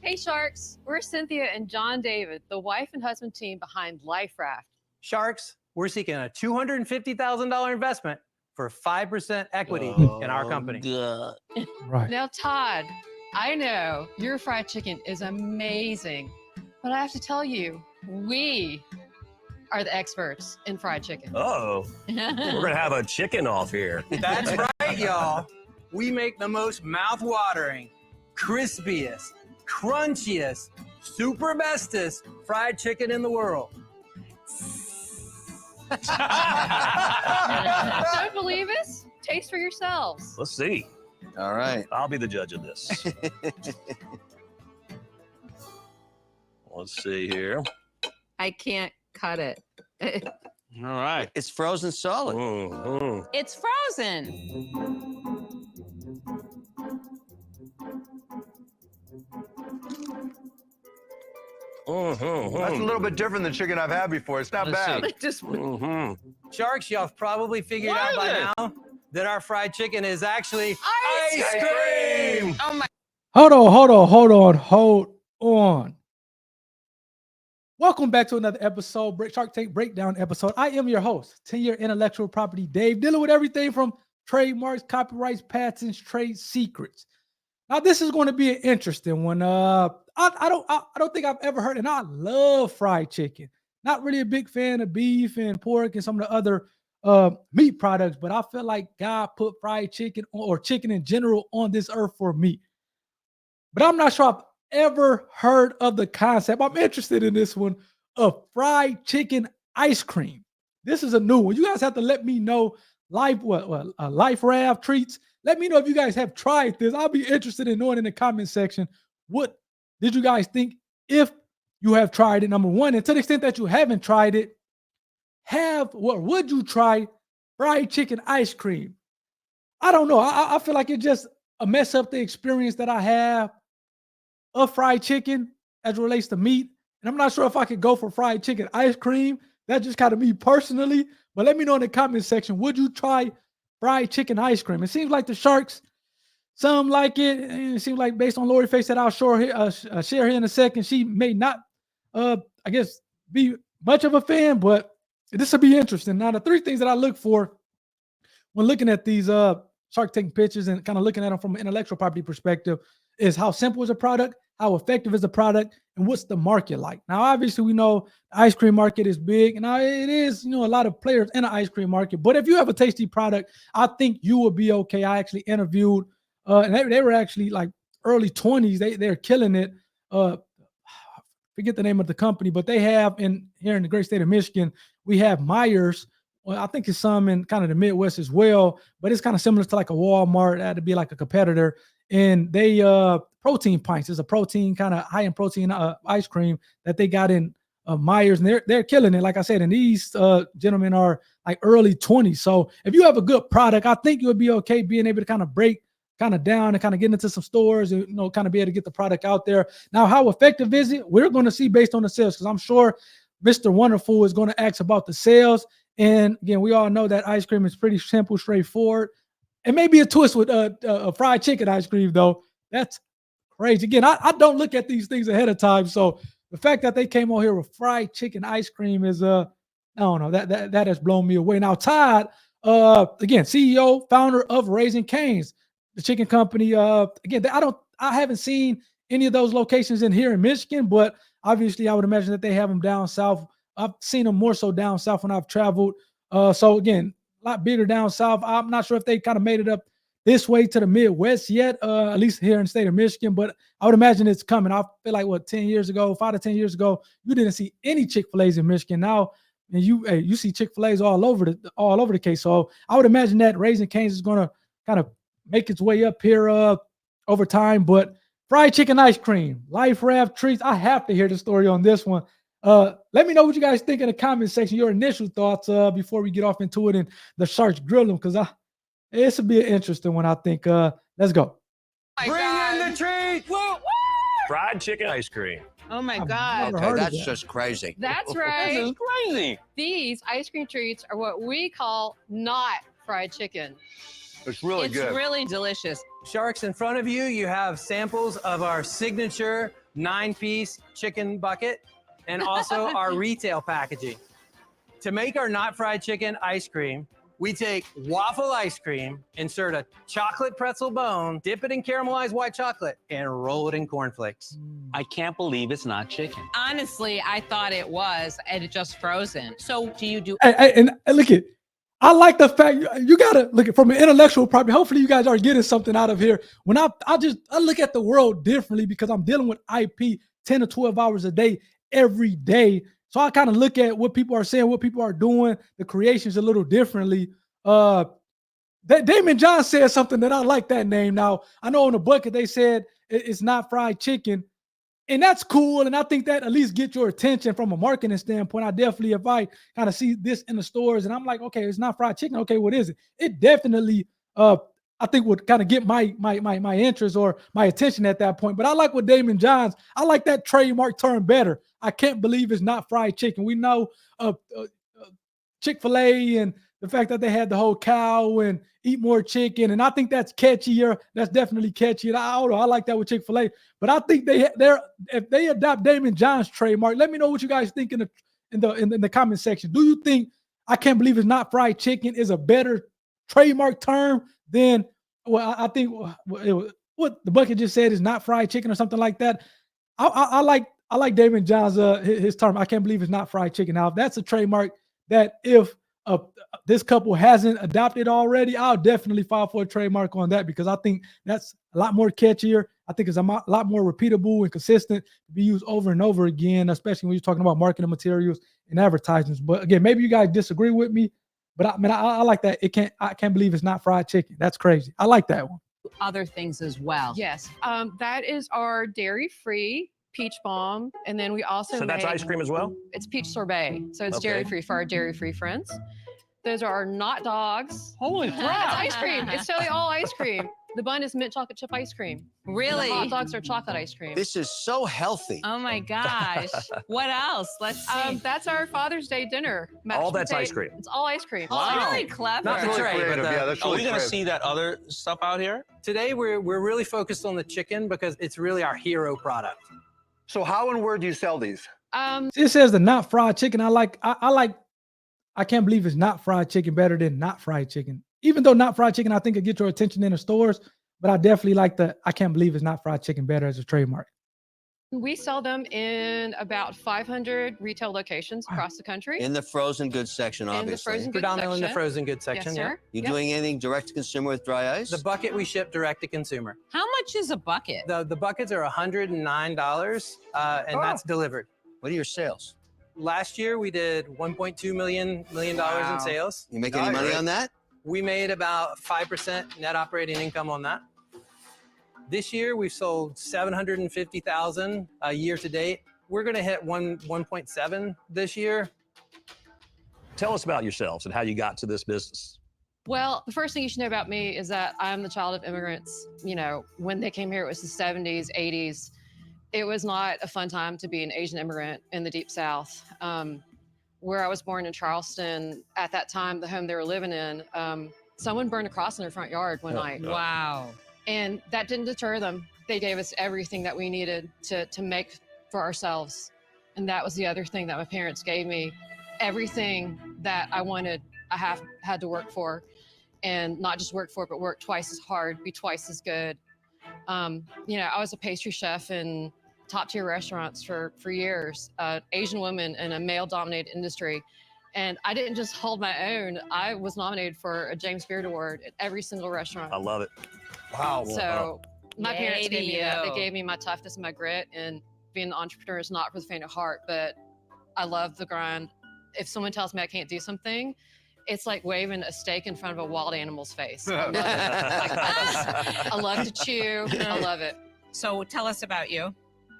Hey Sharks, we're Cynthia and John David, the wife and husband team behind Life Raft. Sharks, we're seeking a $250,000 investment for 5% equity in our company. Right. Now Todd, I know your fried chicken is amazing, but I have to tell you, we are the experts in fried chicken. Uh-oh. We're going to have a chicken off here. That's right, y'all. We make the most mouth-watering, crispiest, crunchiest, super bestest fried chicken in the world. Don't believe us? Taste for yourselves. Let's see. All right. I'll be the judge of this. Let's see here. I can't cut it. All right. It's frozen solid. It's frozen. That's a little bit different than chicken I've had before. It's not bad. Just Sharks, y'all have probably figured out by now that our fried chicken is actually ice cream. Oh my. Hold on. Welcome back to another episode, Shark Tank Breakdown episode. I am your host, 10-year intellectual property Dave, dealing with everything from trademarks, copyrights, patents, trade secrets. Now, this is going to be an interesting one. I don't think I've ever heard, and I love fried chicken. Not really a big fan of beef and pork and some of the other meat products, but I feel like God put fried chicken or chicken in general on this earth for me. But I'm not sure I've ever heard of the concept. I'm interested in this one of fried chicken ice cream. This is a new one. You guys have to let me know. Life Raft treats. Let me know if you guys have tried this. I'll be interested in knowing in the comment section, what did you guys think if you have tried it, number one? And to the extent that you haven't tried it, would you try fried chicken ice cream? I don't know. I feel like it just mess up the experience that I have of fried chicken as it relates to meat. And I'm not sure if I could go for fried chicken ice cream. That's just kind of me personally. But let me know in the comment section, would you try fried chicken ice cream? It seems like the Sharks, some like it. And it seems like based on Lori Face that I'll share here in a second, she may not, be much of a fan, but this will be interesting. Now, the three things that I look for when looking at these Shark Tank pitches and kind of looking at them from an intellectual property perspective is how simple is a product, how effective is the product, and what's the market like. Now, obviously, we know the ice cream market is big, and now it is, a lot of players in the ice cream market. But if you have a tasty product, I think you will be okay. I actually interviewed, and they were actually like early 20s. They're killing it. Forget the name of the company, but they have here in the great state of Michigan, we have Myers. Well, I think it's some in kind of the Midwest as well, but it's kind of similar to like a Walmart. That to be like a competitor. And they protein pints is a protein kind of high in protein ice cream that they got in Myers, and they're killing it. Like I said, and these gentlemen are like early 20s. So if you have a good product, I think you would be okay being able to kind of break kind of down and kind of get into some stores and kind of be able to get the product out there. Now, how effective is it? We're going to see based on the sales, because I'm sure Mr. Wonderful is going to ask about the sales. And again, we all know that ice cream is pretty simple, straightforward. It may be a twist with a fried chicken ice cream, though. That's crazy. Again, I don't look at these things ahead of time. So the fact that they came on here with fried chicken ice cream is, I don't know, that has blown me away. Now, Todd, again, CEO, founder of Raising Cane's, the chicken company. Again, I haven't seen any of those locations in here in Michigan, but obviously I would imagine that they have them down south. I've seen them more so down south when I've traveled. So again, a lot bigger down south. I'm not sure if they kind of made it up this way to the Midwest yet, at least here in the state of Michigan, but I would imagine it's coming. I feel like 5 to 10 years ago, you didn't see any Chick-fil-A's in Michigan. Now, and you see Chick-fil-A's all over the case. So I would imagine that Raising Cane's is going to kind of make its way up here over time. But fried chicken ice cream, Life Raft treats. I have to hear the story on this one. Let me know what you guys think in the comment section, your initial thoughts before we get off into it and the Sharks grill them, because this will be an interesting one, I think. Let's go. Bring in the treat. Woo! Fried chicken ice cream. Oh my God. Okay, that's just crazy. That's right. This is crazy. These ice cream treats are what we call not fried chicken. It's really good. It's really delicious. Sharks, in front of you, you have samples of our signature 9-piece chicken bucket, and also our retail packaging. To make our not fried chicken ice cream, we take waffle ice cream, insert a chocolate pretzel bone, dip it in caramelized white chocolate, and roll it in cornflakes. I can't believe it's not chicken. Honestly, I thought it was, and it just frozen. So do you do? And look at, I like the fact you gotta look at from an intellectual property. Hopefully, you guys are getting something out of here. When I look at the world differently because I'm dealing with IP 10 to 12 hours a day every day. So I kind of look at what people are saying, what people are doing, the creations a little differently. Damon John said something that I like that name. Now, I know on the bucket they said it's not fried chicken, and that's cool. And I think that at least get your attention from a marketing standpoint. I definitely, if I kind of see this in the stores and I'm like, okay, it's not fried chicken. Okay, what is it? It definitely, I think would kind of get my interest or my attention at that point. But I like what Damon Johns, I like that trademark term better. I can't believe it's not fried chicken. We know Chick-fil-A and the fact that they had the whole cow and eat more chicken. And I think that's catchier. That's definitely catchy. And I like that with Chick-fil-A. But I think if they adopt Damon John's trademark, let me know what you guys think in the comment section. Do you think I can't believe it's not fried chicken is a better trademark term than I think what the bucket just said is not fried chicken or something like that? I like Damon John's his term. I can't believe it's not fried chicken. Now, if that's a trademark that if this couple hasn't adopted already, I'll definitely file for a trademark on that because I think that's a lot more catchier. I think it's a lot more repeatable and consistent to be used over and over again, especially when you're talking about marketing materials and advertisements. But again, maybe you guys disagree with me, but I like that. I can't believe it's not fried chicken. That's crazy. I like that one. Other things as well. Yes, that is our dairy-free peach bomb, and then we also So that's ice cream as well? It's peach sorbet, so it's Okay. dairy-free for our dairy-free friends. Those are our not dogs. Holy It's crap! ice cream. It's totally all ice cream. The bun is mint chocolate chip ice cream. Really? The hot dogs are chocolate ice cream. This is so healthy. Oh my gosh. What else? Let's see. That's our Father's Day dinner. Mashed All that's ice potato- cream. It's all ice cream. Oh, Wow. really clever. Not the Really tray, creative. but Yeah, that's Are really we gonna creative. see that other stuff out here? today we're really focused on the chicken because it's really our hero product. So how and where do you sell these? It says the not fried chicken. I can't believe it's not fried chicken better than not fried chicken. Even though not fried chicken, I think it get your attention in the stores, but I definitely like I can't believe it's not fried chicken better as a trademark. We sell them in about 500 retail locations across the country. In the frozen goods section, In the obviously. frozen goods Predominantly in the section. frozen goods section. Yes, Yeah. sir. You Yep. doing anything direct to consumer with dry ice? The bucket we ship direct to consumer. How much is a bucket? The buckets are $109, and that's delivered. What are your sales? Last year we did $1.2 million in sales. You make any money on that? We made about 5% net operating income on that. This year we've sold $750,000 year to date. We're going to hit 1.7 this year. Tell us about yourselves and how you got to this business. Well, the first thing you should know about me is that I'm the child of immigrants. You know, when they came here, it was the 70s, 80s. It was not a fun time to be an Asian immigrant in the Deep South. Where I was born in Charleston, at that time, the home they were living in, someone burned a cross in their front yard one night. Wow. And that didn't deter them. They gave us everything that we needed to make for ourselves. And that was the other thing that my parents gave me. Everything that I wanted, I had to work for. And not just work for it, but work twice as hard, be twice as good. You know, I was a pastry chef in top tier restaurants for years, Asian woman in a male dominated industry. And I didn't just hold my own. I was nominated for a James Beard Award at every single restaurant. I love it. Wow. So my Yay parents to gave me that. They you. gave me my toughness and my grit. And being an entrepreneur is not for the faint of heart, but I love the grind. If someone tells me I can't do something, it's like waving a steak in front of a wild animal's face. I love it. I love to chew. I love it. So tell us about you.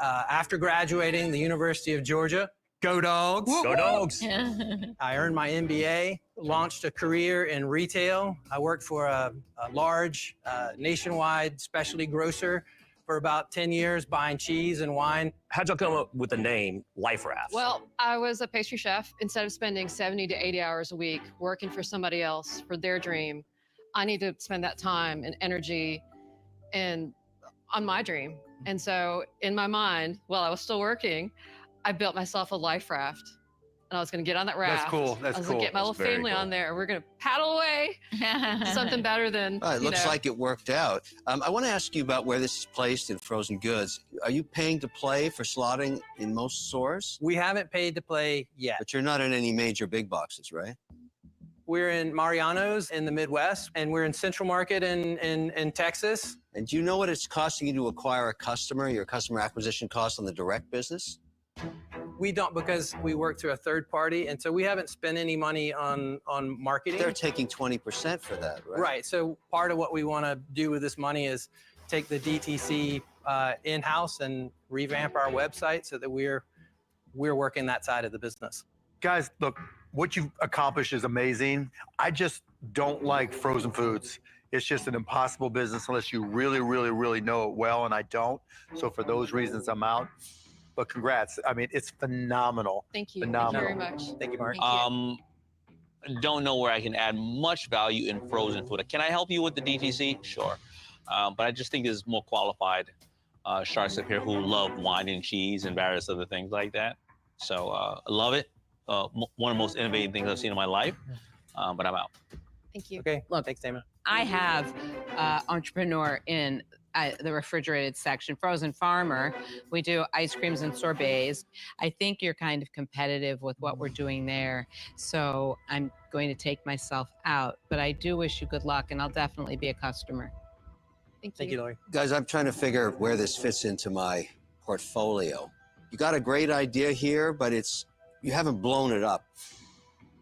After graduating the University of Georgia, go Dogs. Go Dogs. I earned my MBA, launched a career in retail. I worked for a large nationwide specialty grocer for about 10 years, buying cheese and wine. How'd y'all come up with the name Life Rafts? Well, I was a pastry chef. Instead of spending 70 to 80 hours a week working for somebody else for their dream, I need to spend that time and energy and on my dream. And so in my mind, while I was still working, I built myself a life raft. And I was going to get on that raft. That's cool. That's I was cool. going to get my That's little very family cool. on there. We're going to paddle away to something better than, It looks like it worked out. I want to ask you about where this is placed in frozen goods. Are you paying to play for slotting in most stores? We haven't paid to play yet. But you're not in any major big boxes, right? We're in Mariano's in the Midwest, and we're in Central Market in Texas. And do you know what it's costing you to acquire a customer, your customer acquisition cost on the direct business? We don't, because we work through a third party, and so we haven't spent any money on marketing. They're taking 20% for that, right? Right. So part of what we want to do with this money is take the DTC in-house and revamp our website so that we're working that side of the business. Guys, look, what you've accomplished is amazing. I just don't like frozen foods. It's just an impossible business unless you really, really, really know it well, and I don't. So for those reasons, I'm out. But congrats. I mean, it's phenomenal. Thank you. Phenomenal. Thank you very much. Thank you, Mark. Thank you. Don't know where I can add much value in frozen food. Can I help you with the DTC? Sure. But I just think there's more qualified sharks up here who love wine and cheese and various other things like that. So I love it. One of the most innovative things I've seen in my life. But I'm out. Thank you. Okay. Look, Thanks, Damon. I have entrepreneur in the refrigerated section, Frozen Farmer. We do ice creams and sorbets. I think you're kind of competitive with what we're doing there. So I'm going to take myself out, but I do wish you good luck, and I'll definitely be a customer. Thank you, Lori. Guys, I'm trying to figure where this fits into my portfolio. You got a great idea here, but you haven't blown it up.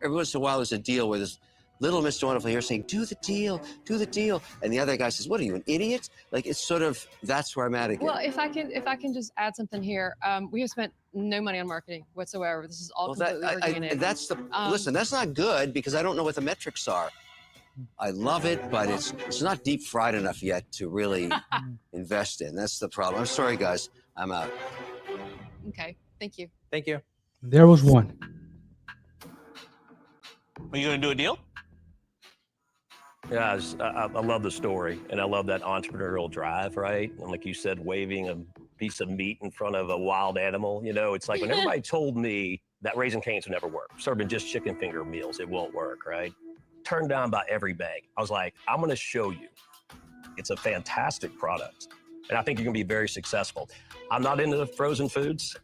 Every once in a while, there's a deal where there's little Mr. Wonderful here saying, do the deal, do the deal. And the other guy says, what are you, an idiot? Like, it's sort of, that's where I'm at again. Well, if I can just add something here, we have spent no money on marketing whatsoever. This is all completely organic. That's listen, that's not good because I don't know what the metrics are. I love it, but it's not deep fried enough yet to really invest in. That's the problem. I'm sorry, guys. I'm out. Okay. Thank you. Thank you. There was one. Are you going to do a deal? Yeah, I love the story, and I love that entrepreneurial drive, right? And like you said, waving a piece of meat in front of a wild animal. You know, it's like when everybody told me that Raising Cane's would never work, serving just chicken finger meals, it won't work, right? Turned down by every bag. I was like, I'm going to show you. It's a fantastic product, and I think you're going to be very successful. I'm not into the frozen foods.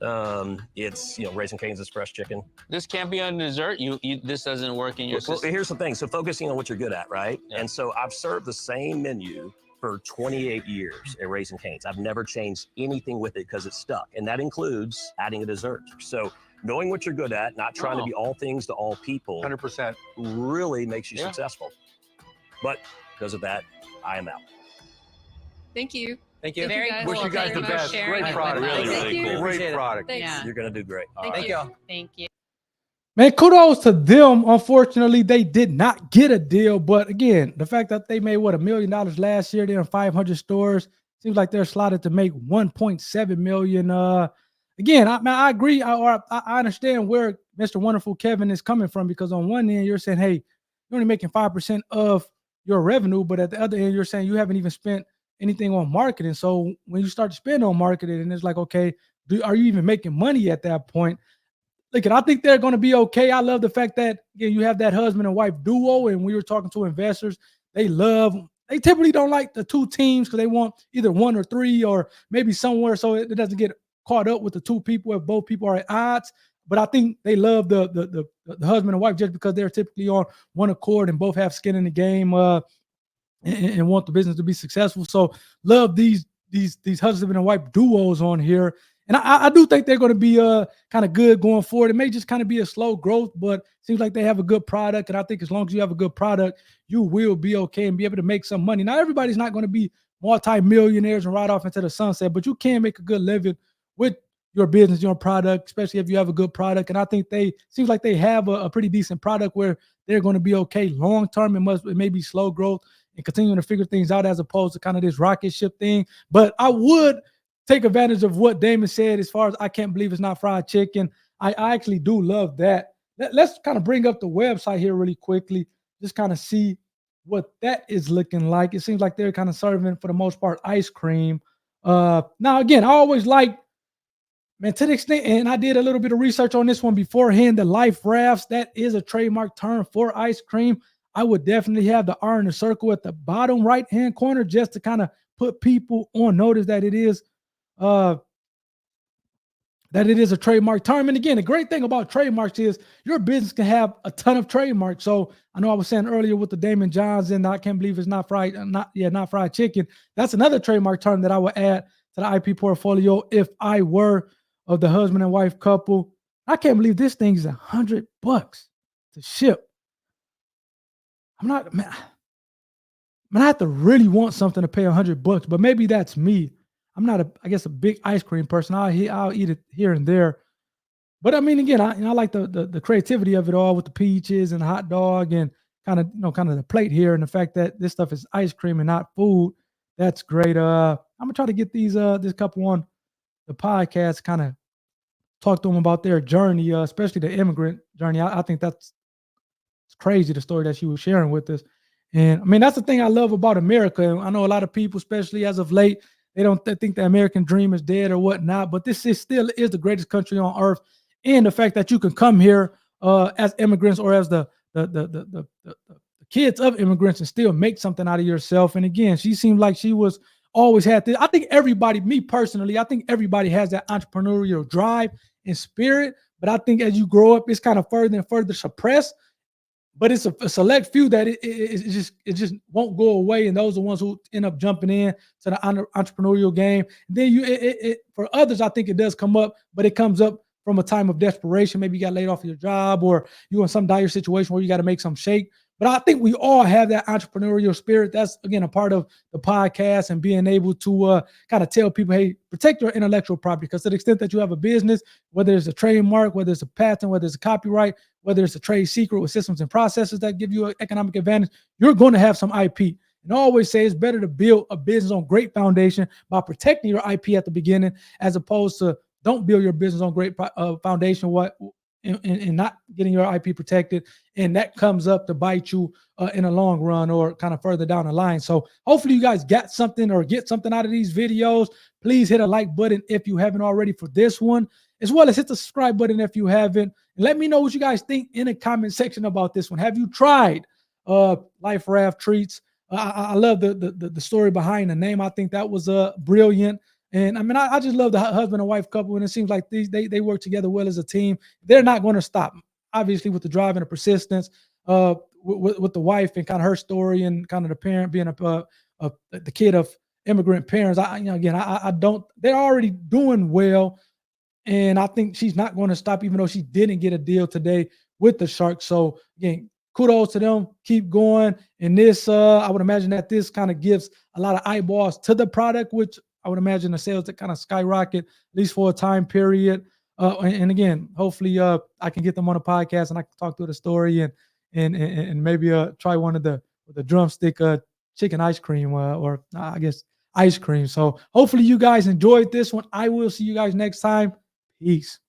It's, Raising Cane's is fresh chicken. This can't be on dessert. This doesn't work in your Well, system. here's the thing. So focusing on what you're good at, right? Yeah. And so I've served the same menu for 28 years at Raising Cane's. I've never changed anything with it because it's stuck. And that includes adding a dessert. So knowing what you're good at, not trying to be all things to all people, 100%. really makes you successful. But because of that, I am out. Thank you. Thank you. Very guys. cool. Wish you guys Thank the you for best. sharing Great it product. with us. Really, Thank really you. cool. Great Appreciate it. product. Thanks. Yeah. You're going to do great. Thank you. Thank you. Man, kudos to them. Unfortunately, they did not get a deal. But again, the fact that they made $1 million last year, they're in 500 stores. Seems like they're slotted to make 1.7 million. Again, I agree. I understand where Mr. Wonderful Kevin is coming from, because on one end you're saying, hey, you're only making 5% of your revenue, but at the other end you're saying you haven't even spent anything on marketing. So when you start to spend on marketing, and it's like, okay, are you even making money at that point? Look, and I think they're going to be okay. I love the fact that, again, you have that husband and wife duo, and we were talking to investors. They typically don't like the two teams because they want either one or three or maybe somewhere so it doesn't get caught up with the two people if both people are at odds. But I think they love the husband and wife just because they're typically on one accord and both have skin in the game and want the business to be successful. So love these husband and wife duos on here. And I do think they're going to be kind of good going forward. It may just kind of be a slow growth, but it seems like they have a good product. And I think as long as you have a good product, you will be okay and be able to make some money. Now, everybody's not going to be multi-millionaires and ride off into the sunset, but you can make a good living with your business, your product, especially if you have a good product. And I think seems like they have a pretty decent product where they're going to be okay long-term. It may be slow growth and continuing to figure things out as opposed to kind of this rocket ship thing. But I would take advantage of what Damon said as far as I can't believe it's not fried chicken. I actually do love that. Let's kind of bring up the website here really quickly, just kind of see what that is looking like. It seems like they're kind of serving, for the most part, ice cream. Now again, I always like, man, to the extent, and I did a little bit of research on this one beforehand, the life rafts, that is a trademark term for ice cream. I would definitely have the R in the circle at the bottom right-hand corner just to kind of put people on notice uh, that it is a trademark term. And again, the great thing about trademarks is your business can have a ton of trademarks. So I know I was saying earlier with the Damon Johns, and I can't believe it's not fried, not fried chicken. That's another trademark term that I would add to the IP portfolio if I were of the husband and wife couple. I can't believe this thing is $100 to ship. I'm not, man, I have to really want something to pay $100, but maybe that's me. I'm not I guess a big ice cream person. I'll eat it here and there. But I mean, again, I like the creativity of it all with the peaches and the hot dog and kind of the plate here and the fact that this stuff is ice cream and not food. That's great. I'm gonna try to get this couple on the podcast, kind of talk to them about their journey, especially the immigrant journey. I think it's crazy, the story that she was sharing with us. And I mean, that's the thing I love about America. And I know a lot of people, especially as of late, they don't think the American dream is dead or whatnot, but this still is the greatest country on earth. And the fact that you can come here as immigrants or as the kids of immigrants and still make something out of yourself. And again, she seemed like she was always had this. I think everybody, me personally, I think everybody has that entrepreneurial drive and spirit. But I think as you grow up, it's kind of further and further suppressed. But it's a select few that it just won't go away, and those are the ones who end up jumping in to the entrepreneurial game. Then for others, I think it does come up, but it comes up from a time of desperation. Maybe you got laid off of your job, or you're in some dire situation where you got to make some shake. But I think we all have that entrepreneurial spirit. That's, again, a part of the podcast and being able to kind of tell people, hey, protect your intellectual property, because to the extent that you have a business, whether it's a trademark, whether it's a patent, whether it's a copyright, whether it's a trade secret with systems and processes that give you an economic advantage, you're going to have some IP. And I always say it's better to build a business on great foundation by protecting your IP at the beginning, as opposed to don't build your business on great foundation and not getting your IP protected. And that comes up to bite you in the long run or kind of further down the line. So hopefully you guys got something or get something out of these videos. Please hit a like button if you haven't already for this one, as well as hit the subscribe button if you haven't. And let me know what you guys think in the comment section about this one. Have you tried Life Raft Treats? I love the story behind the name. I think that was brilliant. And I mean, I just love the husband and wife couple, and it seems like they work together well as a team. They're not going to stop, obviously, with the drive and the persistence with the wife and kind of her story and kind of the parent being the kid of immigrant parents. They're already doing well. And I think she's not going to stop, even though she didn't get a deal today with the Sharks. So again, kudos to them. Keep going. And this, I would imagine that this kind of gives a lot of eyeballs to the product, which I would imagine the sales to kind of skyrocket, at least for a time period. And again, hopefully I can get them on a podcast and I can talk through the story and maybe try one of the drumstick chicken ice cream or I guess ice cream. So hopefully you guys enjoyed this one. I will see you guys next time. Peace.